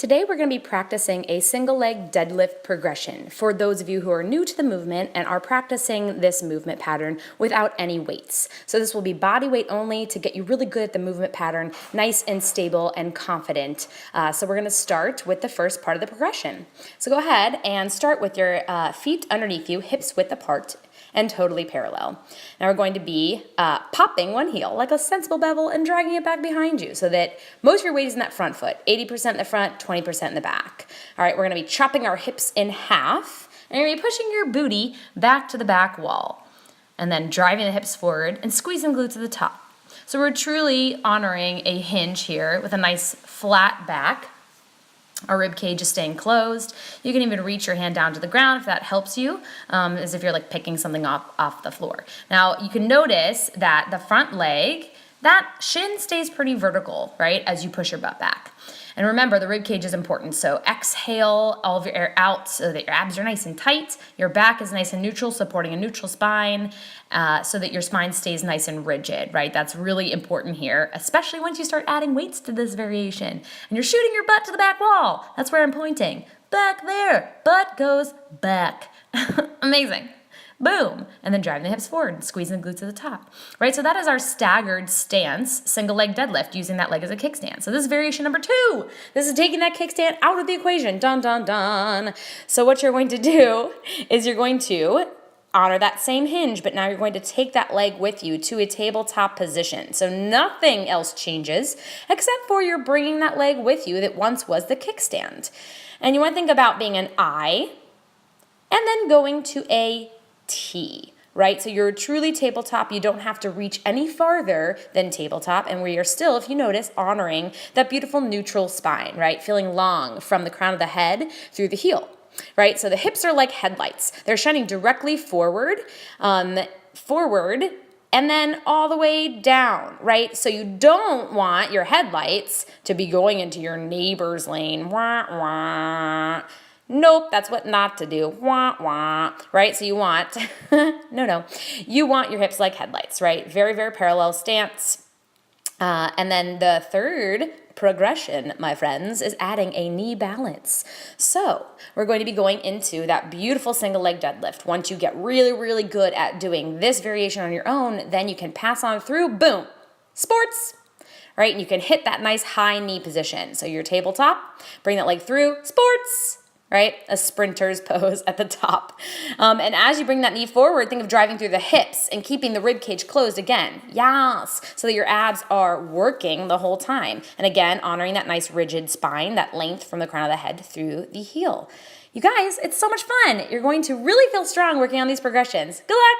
Today we're going to be practicing a single leg deadlift progression for those of you who are new to the movement and are practicing this movement pattern without any weights. So this will be body weight only to get you really good at the movement pattern, nice and stable and confident. So we're going to start with the first part of the progression. So go ahead and start with your feet underneath you, hips width apart, and totally parallel. Now we're going to be popping one heel like a sensible bevel and dragging it back behind you so that most of your weight is in that front foot, 80% in the front, 20% in the back. All right, we're gonna be chopping our hips in half, and you're gonna be pushing your booty back to the back wall, and then driving the hips forward and squeezing glutes to the top. So we're truly honoring a hinge here with a nice flat back. Our rib cage is staying closed. You can even reach your hand down to the ground if that helps you, as if you're like picking something off the floor. Now you can notice that the front leg, that shin stays pretty vertical, right, as you push your butt back. And remember, the rib cage is important, so exhale all of your air out so that your abs are nice and tight, your back is nice and neutral, supporting a neutral spine, so that your spine stays nice and rigid, right? That's really important here, especially once you start adding weights to this variation. And you're shooting your butt to the back wall. That's where I'm pointing. Back there, butt goes back. Amazing. Boom, and then driving the hips forward and squeezing the glutes to the top, right? So that is our staggered stance, single leg deadlift, using that leg as a kickstand. So this is variation number 2. This is taking that kickstand out of the equation, dun, dun, dun. So what you're going to do is you're going to honor that same hinge, but now you're going to take that leg with you to a tabletop position. So nothing else changes except for you're bringing that leg with you that once was the kickstand. And you want to think about being an I and then going to a T, right? So you're truly tabletop. You don't have to reach any farther than tabletop. And we are still, if you notice, honoring that beautiful neutral spine, right? Feeling long from the crown of the head through the heel, right? So the hips are like headlights. They're shining directly forward, and then all the way down, right? So you don't want your headlights to be going into your neighbor's lane. Wah, wah. Nope, that's what not to do. Wah, wah, right? So you want, you want your hips like headlights, right? Very, very parallel stance. And then the third progression, my friends, is adding a knee balance. So we're going to be going into that beautiful single leg deadlift. Once you get really, really good at doing this variation on your own, then you can pass on through, boom, sports. Right? And you can hit that nice high knee position. So your tabletop, bring that leg through, sports. Right? A sprinter's pose at the top. And as you bring that knee forward, think of driving through the hips and keeping the rib cage closed again. Yes. So that your abs are working the whole time. And again, honoring that nice rigid spine, that length from the crown of the head through the heel. You guys, it's so much fun. You're going to really feel strong working on these progressions. Good luck.